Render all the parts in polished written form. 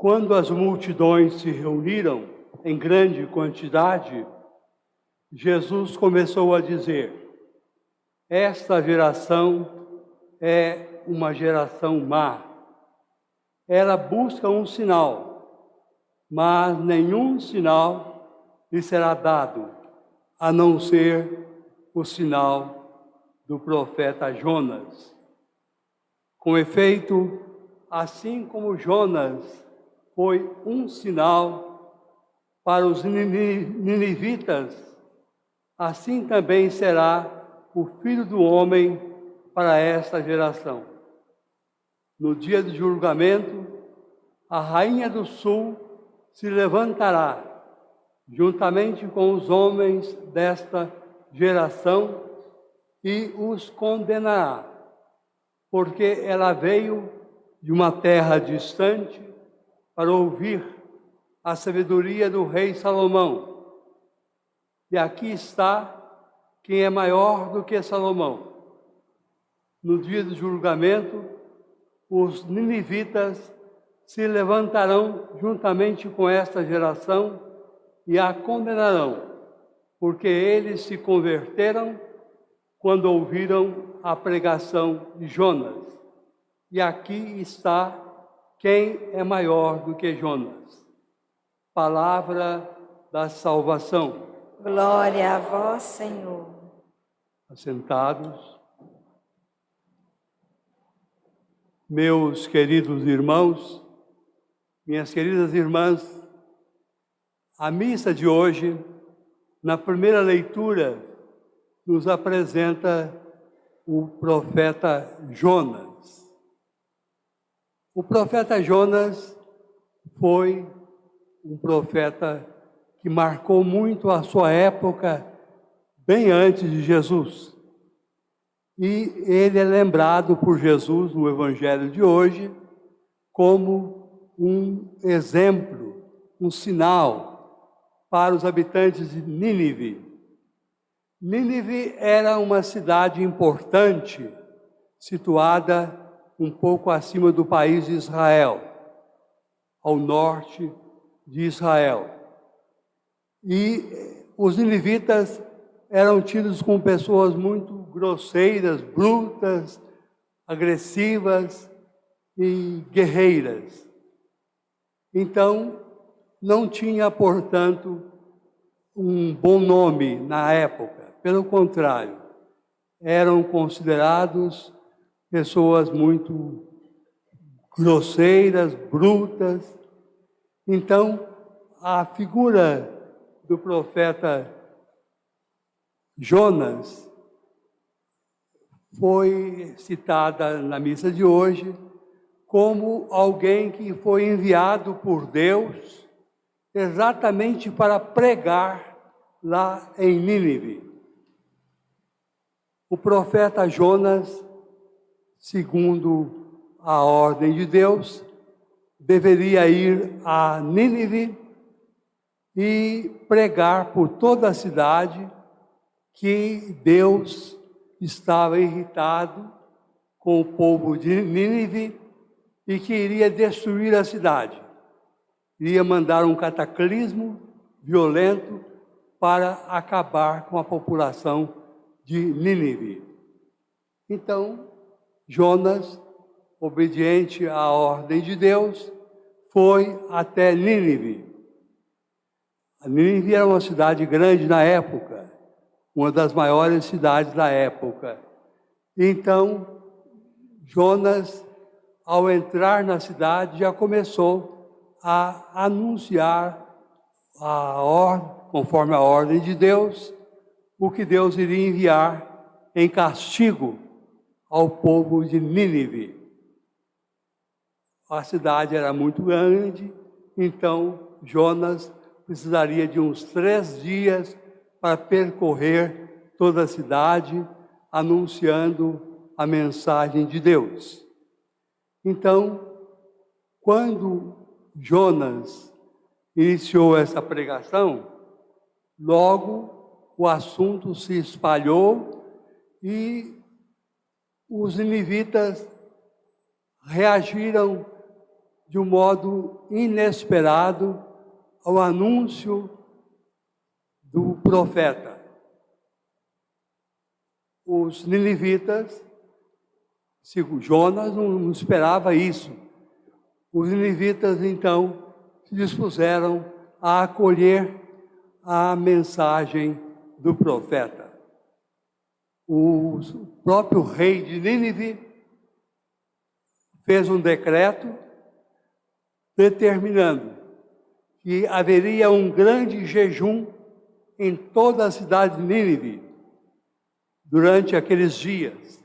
Quando as multidões se reuniram em grande quantidade, Jesus começou a dizer: esta geração é uma geração má. Ela busca um sinal, mas nenhum sinal lhe será dado, a não ser o sinal do profeta Jonas. Com efeito, assim como Jonas foi um sinal para os ninivitas, assim também será o Filho do Homem para esta geração. No dia do julgamento, a rainha do sul se levantará, juntamente com os homens desta geração, e os condenará, porque ela veio de uma terra distante para ouvir a sabedoria do rei Salomão. E aqui está quem é maior do que Salomão. No dia do julgamento, os ninivitas se levantarão juntamente com esta geração e a condenarão, porque eles se converteram quando ouviram a pregação de Jonas. E aqui está quem é maior do que Jonas. Palavra da salvação. Glória a vós, Senhor. Assentados. Meus queridos irmãos, minhas queridas irmãs, a missa de hoje, na primeira leitura, nos apresenta o profeta Jonas. O profeta Jonas foi um profeta que marcou muito a sua época, bem antes de Jesus. E ele é lembrado por Jesus no Evangelho de hoje como um exemplo, um sinal para os habitantes de Nínive. Nínive era uma cidade importante, situada um pouco acima do país de Israel, ao norte de Israel. E os ninivitas eram tidos como pessoas muito grosseiras, brutas, agressivas e guerreiras. Então, não tinha, portanto, um bom nome na época. Pelo contrário, eram considerados pessoas muito grosseiras, brutas. Então, a figura do profeta Jonas foi citada na missa de hoje como alguém que foi enviado por Deus exatamente para pregar lá em Nínive. O profeta Jonas, segundo a ordem de Deus, deveria ir a Nínive e pregar por toda a cidade que Deus estava irritado com o povo de Nínive e que iria destruir a cidade. Iria mandar um cataclismo violento para acabar com a população de Nínive. Então, Jonas, obediente à ordem de Deus, foi até Nínive. A Nínive era uma cidade grande na época, uma das maiores cidades da época. Então, Jonas, ao entrar na cidade, já começou a anunciar, conforme a ordem de Deus, o que Deus iria enviar em castigo ao povo de Nínive. A cidade era muito grande, então Jonas precisaria de uns 3 dias para percorrer toda a cidade, anunciando a mensagem de Deus. Então, quando Jonas iniciou essa pregação, logo o assunto se espalhou e os ninivitas reagiram de um modo inesperado ao anúncio do profeta. Os ninivitas, segundo Jonas, não esperava isso. Os ninivitas, então, se dispuseram a acolher a mensagem do profeta. O próprio rei de Nínive fez um decreto determinando que haveria um grande jejum em toda a cidade de Nínive durante aqueles dias,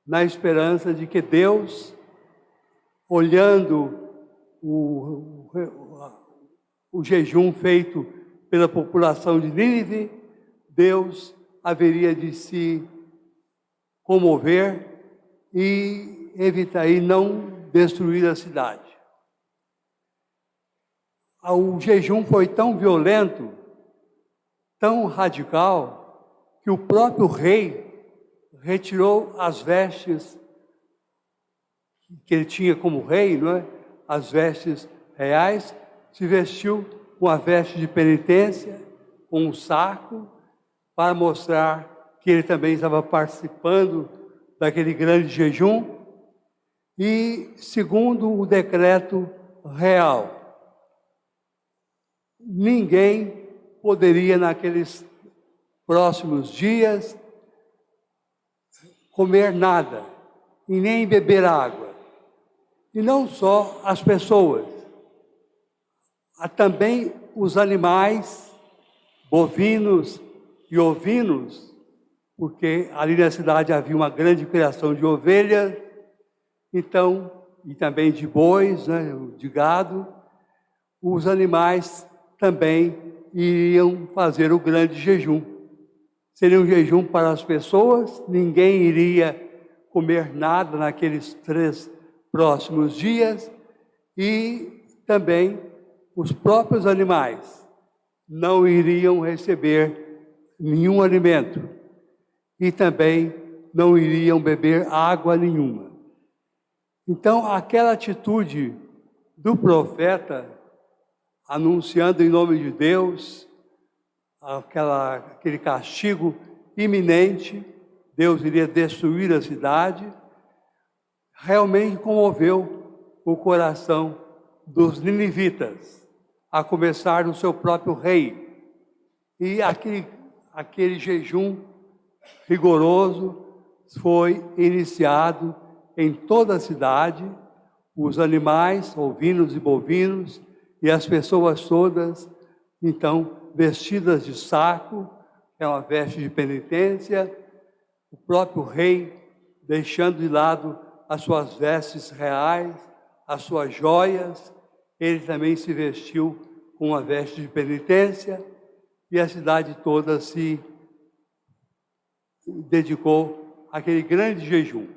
na esperança de que Deus, olhando o jejum feito pela população de Nínive, Deus haveria de se comover e evitar e não destruir a cidade. O jejum foi tão violento, tão radical, que o próprio rei retirou as vestes que ele tinha como rei, não é? As vestes reais, se vestiu com a veste de penitência, com um saco, para mostrar que ele também estava participando daquele grande jejum. E, segundo o decreto real, ninguém poderia, naqueles próximos dias, comer nada e nem beber água. E não só as pessoas, há também os animais, bovinos e ovinos, porque ali na cidade havia uma grande criação de ovelhas, então, e também de bois, né, de gado. Os animais também iriam fazer o grande jejum. Seria um jejum para as pessoas, ninguém iria comer nada naqueles 3 próximos dias, e também os próprios animais não iriam receber nenhum alimento e também não iriam beber água nenhuma. Então, aquela atitude do profeta, anunciando em nome de Deus, aquele castigo iminente, Deus iria destruir a cidade, realmente comoveu o coração dos ninivitas, a começar do seu próprio rei. E aquele jejum rigoroso foi iniciado em toda a cidade, os animais, ovinos e bovinos, e as pessoas todas, então, vestidas de saco, que é uma veste de penitência, o próprio rei deixando de lado as suas vestes reais, as suas joias, ele também se vestiu com uma veste de penitência, e a cidade toda se dedicou àquele grande jejum.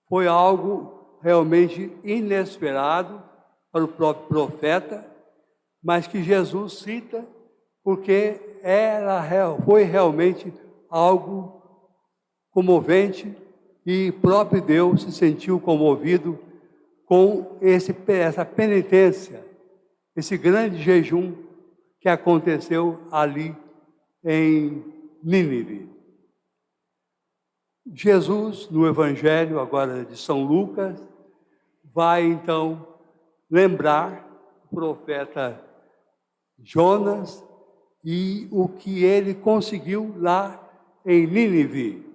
Foi algo realmente inesperado para o próprio profeta, mas que Jesus cita porque foi realmente algo comovente, e próprio Deus se sentiu comovido com essa penitência, esse grande jejum que aconteceu ali em Nínive. Jesus, no Evangelho agora de São Lucas, vai então lembrar o profeta Jonas e o que ele conseguiu lá em Nínive,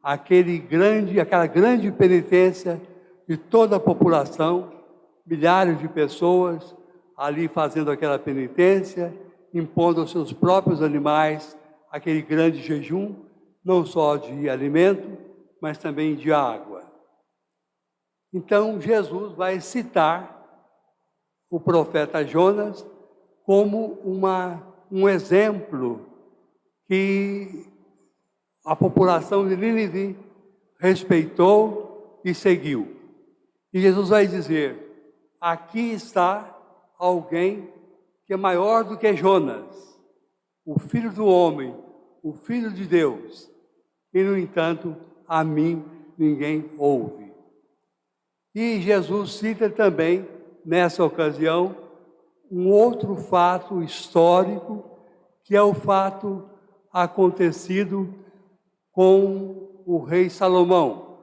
aquela grande penitência de toda a população, milhares de pessoas ali fazendo aquela penitência, impondo aos seus próprios animais aquele grande jejum, não só de alimento, mas também de água. Então, Jesus vai citar o profeta Jonas como um exemplo que a população de Nínive respeitou e seguiu. E Jesus vai dizer: aqui está alguém que é maior do que Jonas, o filho do homem, o filho de Deus, e no entanto, a mim ninguém ouve. E Jesus cita também, nessa ocasião, um outro fato histórico, que é o fato acontecido com o rei Salomão.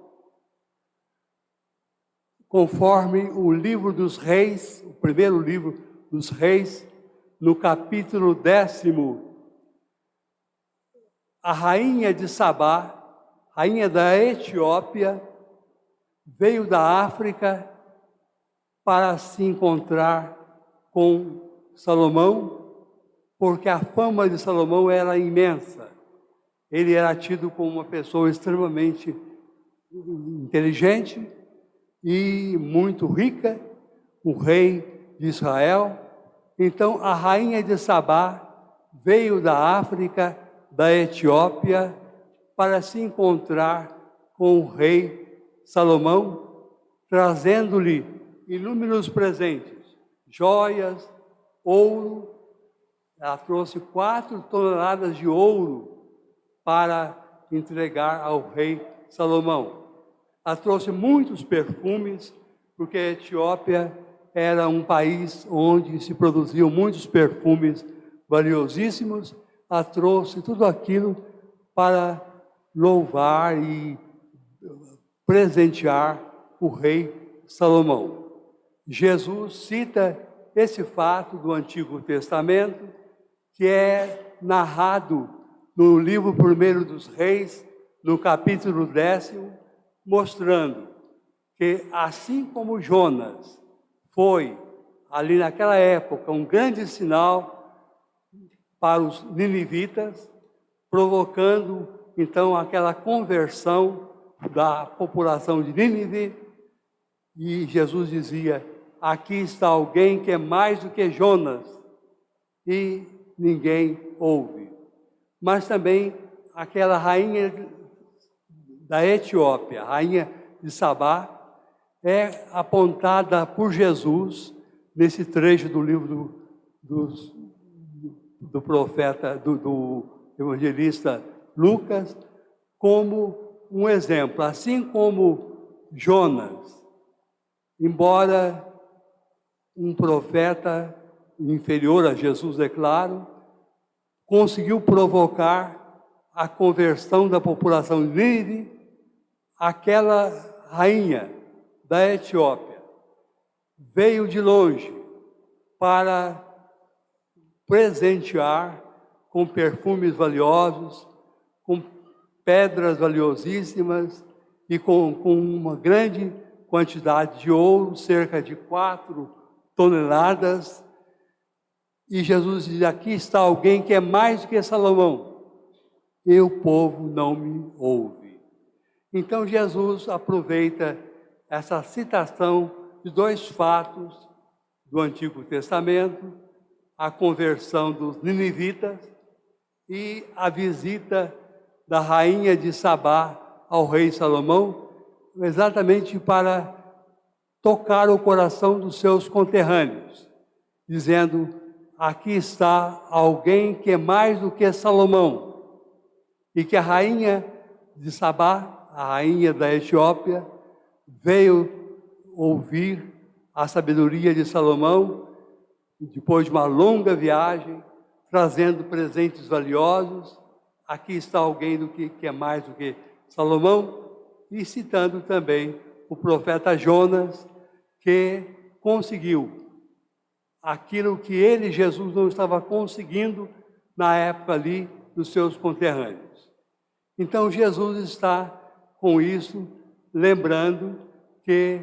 Conforme o livro dos reis, o primeiro livro dos reis, no capítulo 10, a rainha de Sabá, rainha da Etiópia, veio da África para se encontrar com Salomão, porque a fama de Salomão era imensa. Ele era tido como uma pessoa extremamente inteligente e muito rica, o rei de Israel. Então, a rainha de Sabá veio da África, da Etiópia, para se encontrar com o rei Salomão, trazendo-lhe inúmeros presentes, joias, ouro. Ela trouxe 4 toneladas de ouro para entregar ao rei Salomão. Ela trouxe muitos perfumes, porque a Etiópia era um país onde se produziam muitos perfumes valiosíssimos. Ela trouxe tudo aquilo para louvar e presentear o rei Salomão. Jesus cita esse fato do Antigo Testamento, que é narrado no livro 1 dos Reis, no capítulo 10, mostrando que assim como Jonas foi, ali naquela época, um grande sinal para os ninivitas, provocando então aquela conversão da população de Nínive, e Jesus dizia: aqui está alguém que é mais do que Jonas, e ninguém ouve. Mas também aquela rainha da Etiópia, a rainha de Sabá, é apontada por Jesus nesse trecho do livro do profeta, do evangelista Lucas, como um exemplo. Assim como Jonas, embora um profeta inferior a Jesus, é claro, conseguiu provocar a conversão da população de Nínive, aquela rainha da Etiópia veio de longe para presentear com perfumes valiosos, com pedras valiosíssimas e com uma grande quantidade de ouro, cerca de 4 toneladas. E Jesus diz: aqui está alguém que é mais do que Salomão, e o povo não me ouve. Então Jesus aproveita essa citação de 2 fatos do Antigo Testamento, a conversão dos ninivitas e a visita da rainha de Sabá ao rei Salomão, exatamente para tocar o coração dos seus conterrâneos, dizendo: aqui está alguém que é mais do que Salomão. E que a rainha de Sabá, a rainha da Etiópia, veio ouvir a sabedoria de Salomão, depois de uma longa viagem, trazendo presentes valiosos. Aqui está alguém que é mais do que Salomão, e citando também o profeta Jonas, que conseguiu aquilo que ele, Jesus, não estava conseguindo na época ali dos seus conterrâneos. Então Jesus está com isso, lembrando que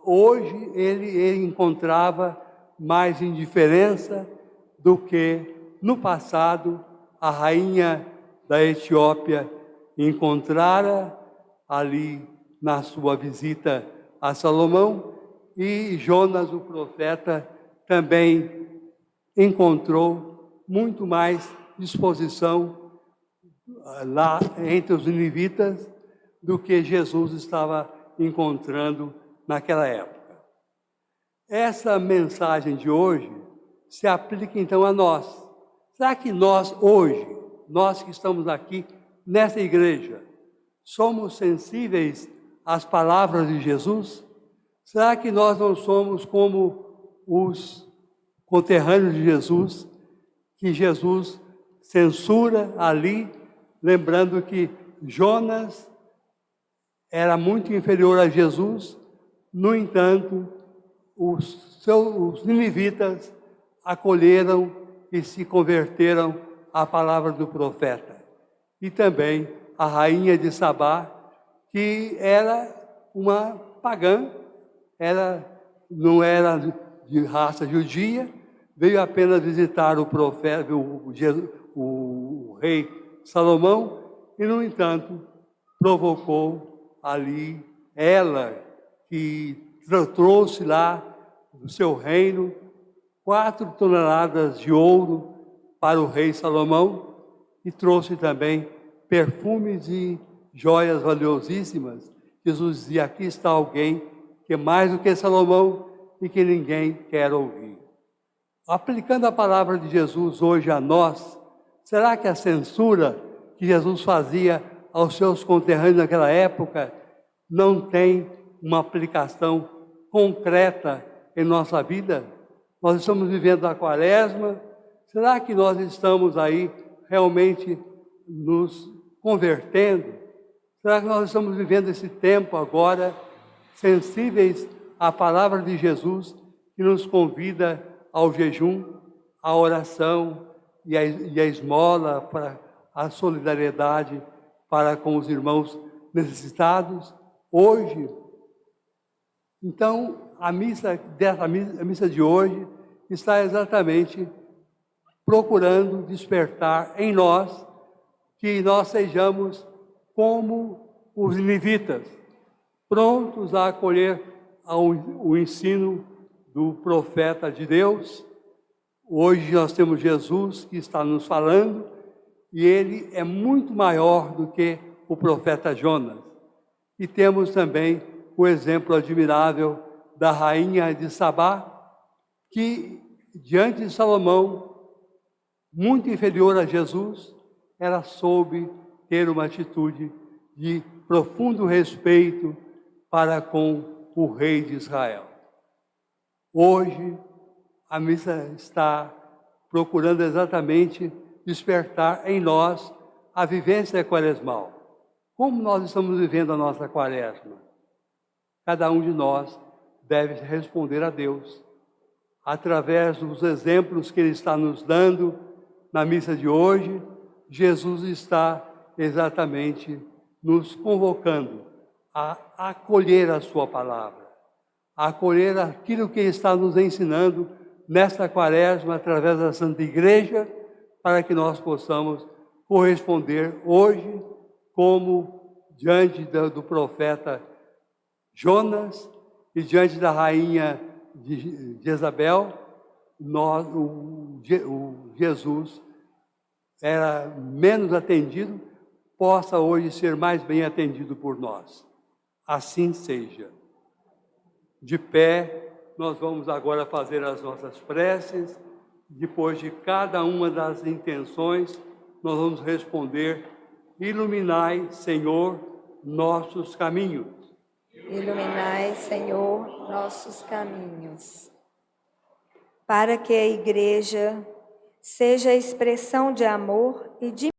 hoje ele encontrava mais indiferença do que no passado a rainha da Etiópia encontrara ali na sua visita a Salomão, e Jonas, o profeta, também encontrou muito mais disposição lá entre os ninivitas do que Jesus estava encontrando naquela época. Essa mensagem de hoje se aplica então a nós. Será que nós hoje, nós que estamos aqui nessa igreja, somos sensíveis as palavras de Jesus? Será que nós não somos como os conterrâneos de Jesus, que Jesus censura ali, lembrando que Jonas era muito inferior a Jesus, no entanto, os ninivitas acolheram e se converteram à palavra do profeta. E também a rainha de Sabá, que era uma pagã, não era de raça judia, veio apenas visitar o profeta, o rei Salomão, e, no entanto, provocou ali ela, que trouxe lá do seu reino 4 toneladas de ouro para o rei Salomão, e trouxe também perfumes e joias valiosíssimas. Jesus dizia: aqui está alguém que é mais do que Salomão e que ninguém quer ouvir. Aplicando a palavra de Jesus hoje a nós, será que a censura que Jesus fazia aos seus conterrâneos naquela época não tem uma aplicação concreta em nossa vida? Nós estamos vivendo a Quaresma, será que nós estamos aí realmente nos convertendo? Será que nós estamos vivendo esse tempo agora sensíveis à palavra de Jesus, que nos convida ao jejum, à oração e à esmola, para a solidariedade para com os irmãos necessitados hoje? Então, a missa de hoje está exatamente procurando despertar em nós que nós sejamos como os ninivitas, prontos a acolher o ensino do profeta de Deus. Hoje nós temos Jesus que está nos falando, e ele é muito maior do que o profeta Jonas. E temos também o exemplo admirável da rainha de Sabá, que diante de Salomão, muito inferior a Jesus, ela soube ter uma atitude de profundo respeito para com o rei de Israel. Hoje, a missa está procurando exatamente despertar em nós a vivência quaresmal. Como nós estamos vivendo a nossa quaresma? Cada um de nós deve responder a Deus, através dos exemplos que Ele está nos dando na missa de hoje. Jesus está exatamente nos convocando a acolher a sua palavra, a acolher aquilo que Ele está nos ensinando nesta quaresma, através da Santa Igreja, para que nós possamos corresponder hoje, como diante do profeta Jonas e diante da rainha de Jezabel, Jesus era menos atendido, possa hoje ser mais bem atendido por nós. Assim seja. De pé, nós vamos agora fazer as nossas preces. Depois de cada uma das intenções, nós vamos responder: iluminai, Senhor, nossos caminhos. Iluminai, Senhor, nossos caminhos. Para que a Igreja seja a expressão de amor e de